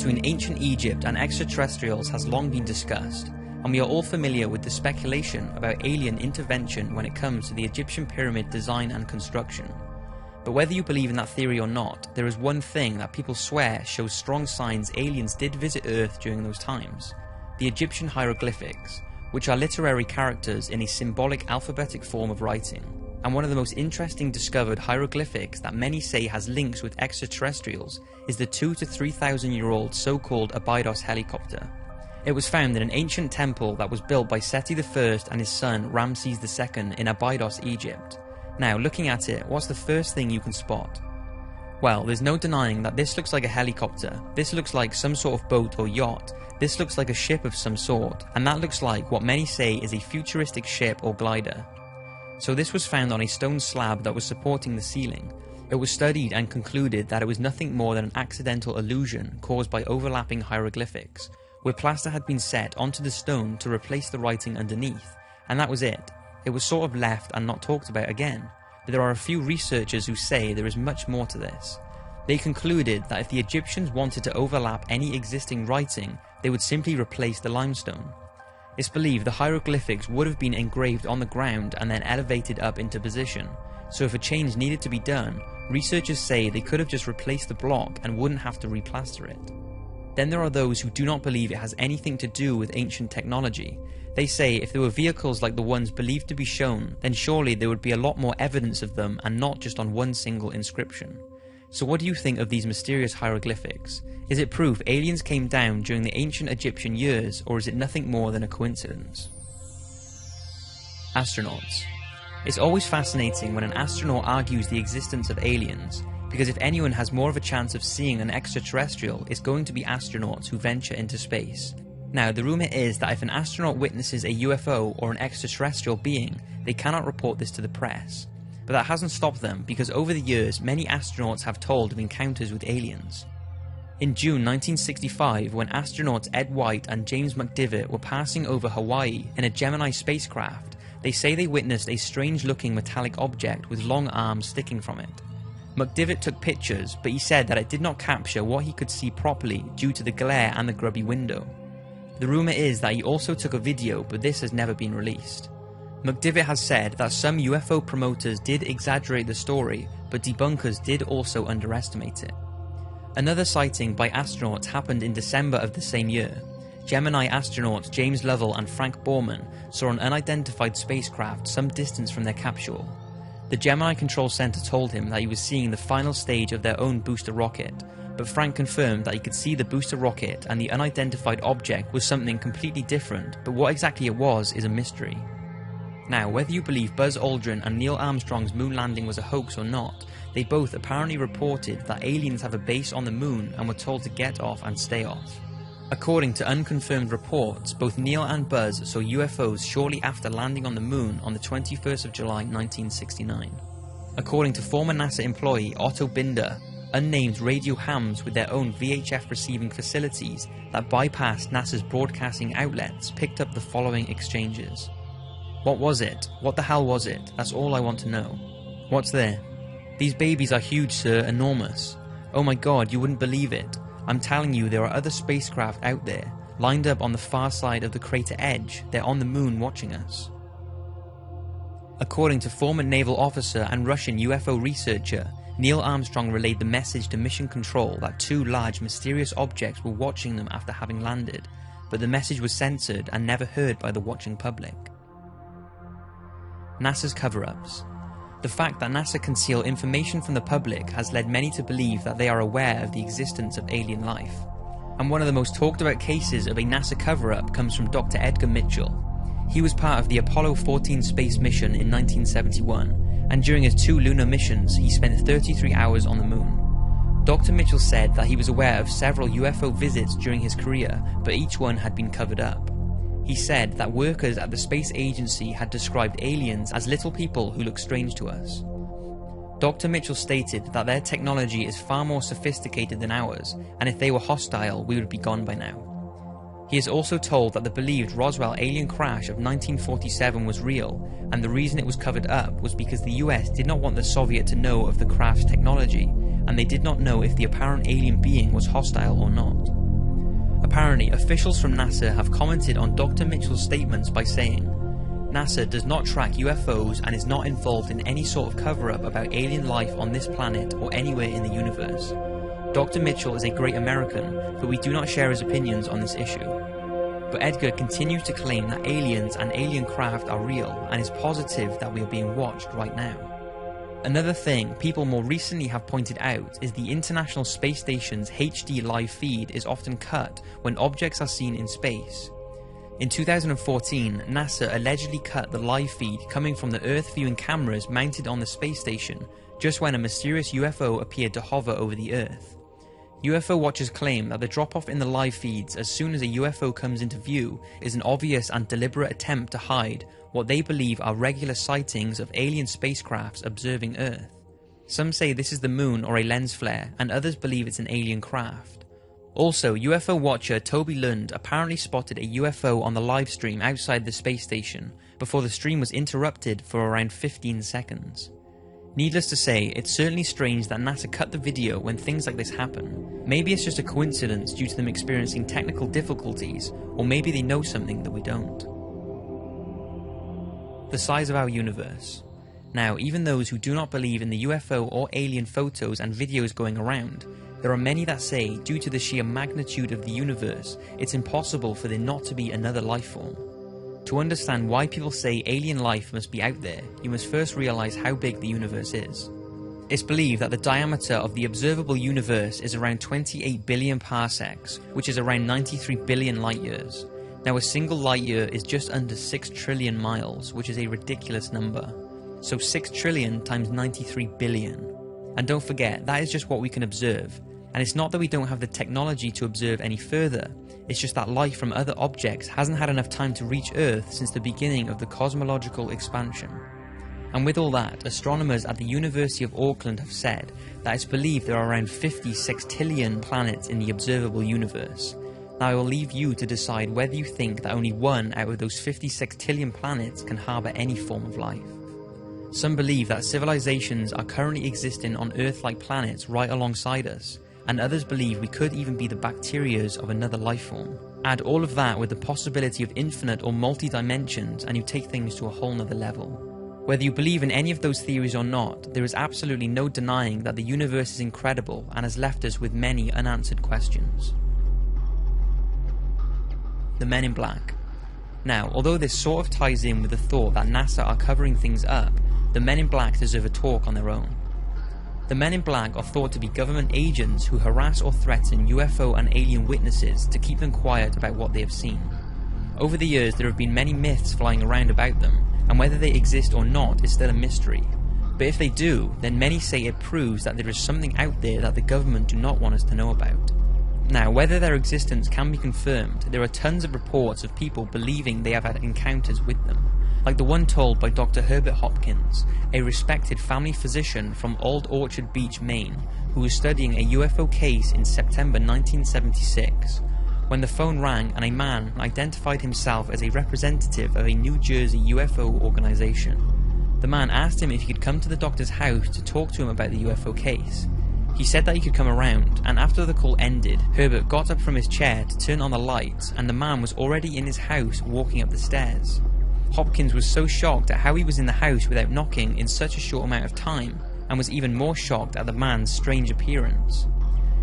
between ancient Egypt and extraterrestrials has long been discussed, and we are all familiar with the speculation about alien intervention when it comes to the Egyptian pyramid design and construction. But whether you believe in that theory or not, there is one thing that people swear shows strong signs aliens did visit Earth during those times: the Egyptian hieroglyphics, which are literary characters in a symbolic alphabetic form of writing, and one of the most interesting discovered hieroglyphics that many say has links with extraterrestrials is the 2,000 to 3,000 year old so-called Abydos helicopter. It was found in an ancient temple that was built by Seti I and his son Ramses II in Abydos, Egypt. Now, looking at it, what's the first thing you can spot? Well, there's no denying that this looks like a helicopter, this looks like some sort of boat or yacht, this looks like a ship of some sort, and that looks like what many say is a futuristic ship or glider. So this was found on a stone slab that was supporting the ceiling. It was studied and concluded that it was nothing more than an accidental illusion caused by overlapping hieroglyphics, where plaster had been set onto the stone to replace the writing underneath, and that was it. It was sort of left and not talked about again. But there are a few researchers who say there is much more to this. They concluded that if the Egyptians wanted to overlap any existing writing, they would simply replace the limestone. It's believed the hieroglyphics would have been engraved on the ground and then elevated up into position, so if a change needed to be done, researchers say they could have just replaced the block and wouldn't have to replaster it. Then there are those who do not believe it has anything to do with ancient technology. They say if there were vehicles like the ones believed to be shown, then surely there would be a lot more evidence of them and not just on one single inscription. So what do you think of these mysterious hieroglyphics? Is it proof aliens came down during the ancient Egyptian years, or is it nothing more than a coincidence? Astronauts. It's always fascinating when an astronaut argues the existence of aliens, because if anyone has more of a chance of seeing an extraterrestrial, it's going to be astronauts who venture into space. Now, the rumour is that if an astronaut witnesses a UFO or an extraterrestrial being, they cannot report this to the press. But that hasn't stopped them, because over the years, many astronauts have told of encounters with aliens. In June 1965, when astronauts Ed White and James McDivitt were passing over Hawaii in a Gemini spacecraft, they say they witnessed a strange-looking metallic object with long arms sticking from it. McDivitt took pictures, but he said that it did not capture what he could see properly due to the glare and the grubby window. The rumour is that he also took a video, but this has never been released. McDivitt has said that some UFO promoters did exaggerate the story, but debunkers did also underestimate it. Another sighting by astronauts happened in December of the same year. Gemini astronauts James Lovell and Frank Borman saw an unidentified spacecraft some distance from their capsule. The Gemini Control Center told him that he was seeing the final stage of their own booster rocket, but Frank confirmed that he could see the booster rocket and the unidentified object was something completely different, but what exactly it was is a mystery. Now, whether you believe Buzz Aldrin and Neil Armstrong's moon landing was a hoax or not, they both apparently reported that aliens have a base on the moon and were told to get off and stay off. According to unconfirmed reports, both Neil and Buzz saw UFOs shortly after landing on the moon on the 21st of July 1969. According to former NASA employee Otto Binder, unnamed radio hams with their own VHF receiving facilities that bypassed NASA's broadcasting outlets picked up the following exchanges. What was it? What the hell was it? That's all I want to know. What's there? These babies are huge, sir, enormous. Oh my god, you wouldn't believe it. I'm telling you, there are other spacecraft out there, lined up on the far side of the crater edge. They're on the moon watching us. According to former naval officer and Russian UFO researcher, Neil Armstrong relayed the message to Mission Control that two large mysterious objects were watching them after having landed, but the message was censored and never heard by the watching public. NASA's cover-ups. The fact that NASA conceal information from the public has led many to believe that they are aware of the existence of alien life. And one of the most talked about cases of a NASA cover-up comes from Dr. Edgar Mitchell. He was part of the Apollo 14 space mission in 1971, and during his 2 lunar missions, he spent 33 hours on the moon. Dr. Mitchell said that he was aware of several UFO visits during his career, but each one had been covered up. He said that workers at the space agency had described aliens as little people who look strange to us. Dr. Mitchell stated that their technology is far more sophisticated than ours, and if they were hostile, we would be gone by now. He is also told that the believed Roswell alien crash of 1947 was real, and the reason it was covered up was because the US did not want the Soviet to know of the craft's technology, and they did not know if the apparent alien being was hostile or not. Apparently, officials from NASA have commented on Dr. Mitchell's statements by saying, NASA does not track UFOs and is not involved in any sort of cover-up about alien life on this planet or anywhere in the universe. Dr. Mitchell is a great American, but we do not share his opinions on this issue. But Edgar continues to claim that aliens and alien craft are real and is positive that we are being watched right now. Another thing people more recently have pointed out is the International Space Station's HD live feed is often cut when objects are seen in space. In 2014, NASA allegedly cut the live feed coming from the Earth viewing cameras mounted on the space station just when a mysterious UFO appeared to hover over the Earth. UFO watchers claim that the drop-off in the live feeds as soon as a UFO comes into view is an obvious and deliberate attempt to hide what they believe are regular sightings of alien spacecrafts observing Earth. Some say this is the moon or a lens flare, and others believe it's an alien craft. Also, UFO watcher Toby Lund apparently spotted a UFO on the live stream outside the space station before the stream was interrupted for around 15 seconds. Needless to say, it's certainly strange that NASA cut the video when things like this happen. Maybe it's just a coincidence due to them experiencing technical difficulties, or maybe they know something that we don't. The size of our universe. Now, even those who do not believe in the UFO or alien photos and videos going around, there are many that say, due to the sheer magnitude of the universe, it's impossible for there not to be another life form. To understand why people say alien life must be out there, you must first realize how big the universe is. It's believed that the diameter of the observable universe is around 28 billion parsecs, which is around 93 billion light years. Now, a single light year is just under 6 trillion miles, which is a ridiculous number. So 6 trillion times 93 billion. And don't forget, that is just what we can observe. And it's not that we don't have the technology to observe any further, it's just that life from other objects hasn't had enough time to reach Earth since the beginning of the cosmological expansion. And with all that, astronomers at the University of Auckland have said that it's believed there are around 50 sextillion planets in the observable universe. Now I will leave you to decide whether you think that only one out of those 50 sextillion planets can harbour any form of life. Some believe that civilizations are currently existing on Earth-like planets right alongside us, and others believe we could even be the bacterias of another life form. Add all of that with the possibility of infinite or multi-dimensions and you take things to a whole nother level. Whether you believe in any of those theories or not, there is absolutely no denying that the universe is incredible and has left us with many unanswered questions. The Men in Black. Now, although this sort of ties in with the thought that NASA are covering things up, the Men in Black deserve a talk on their own. The Men in Black are thought to be government agents who harass or threaten UFO and alien witnesses to keep them quiet about what they have seen. Over the years there have been many myths flying around about them, and whether they exist or not is still a mystery. But if they do, then many say it proves that there is something out there that the government do not want us to know about. Now, whether their existence can be confirmed, there are tons of reports of people believing they have had encounters with them, like the one told by Dr. Herbert Hopkins, a respected family physician from Old Orchard Beach, Maine, who was studying a UFO case in September 1976, when the phone rang and a man identified himself as a representative of a New Jersey UFO organization. The man asked him if he could come to the doctor's house to talk to him about the UFO case. He said that he could come around, and after the call ended, Herbert got up from his chair to turn on the lights, and the man was already in his house walking up the stairs. Hopkins was so shocked at how he was in the house without knocking in such a short amount of time, and was even more shocked at the man's strange appearance.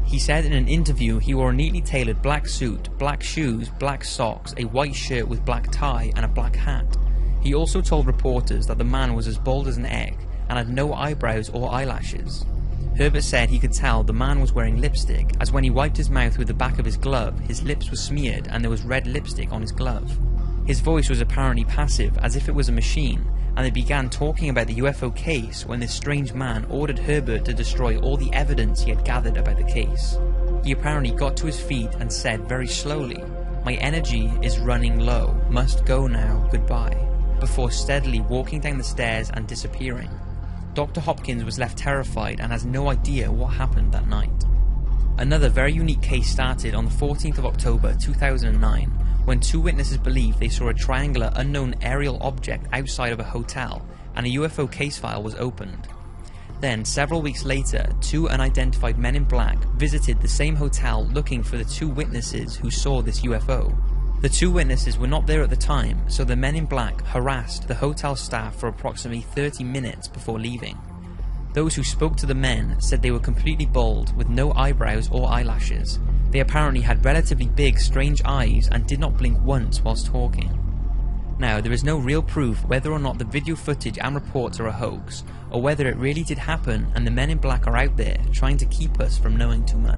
He said in an interview he wore a neatly tailored black suit, black shoes, black socks, a white shirt with black tie, and a black hat. He also told reporters that the man was as bald as an egg, and had no eyebrows or eyelashes. Herbert said he could tell the man was wearing lipstick, as when he wiped his mouth with the back of his glove, his lips were smeared and there was red lipstick on his glove. His voice was apparently passive, as if it was a machine, and they began talking about the UFO case when this strange man ordered Herbert to destroy all the evidence he had gathered about the case. He apparently got to his feet and said very slowly, "My energy is running low, must go now, goodbye," before steadily walking down the stairs and disappearing. Dr. Hopkins was left terrified and has no idea what happened that night. Another very unique case started on the 14th of October 2009, when two witnesses believed they saw a triangular unknown aerial object outside of a hotel, and a UFO case file was opened. Then, several weeks later, 2 unidentified men in black visited the same hotel looking for the 2 witnesses who saw this UFO. The 2 witnesses were not there at the time, so the men in black harassed the hotel staff for approximately 30 minutes before leaving. Those who spoke to the men said they were completely bald with no eyebrows or eyelashes. They apparently had relatively big, strange eyes and did not blink once whilst talking. Now, there is no real proof whether or not the video footage and reports are a hoax, or whether it really did happen and the men in black are out there trying to keep us from knowing too much.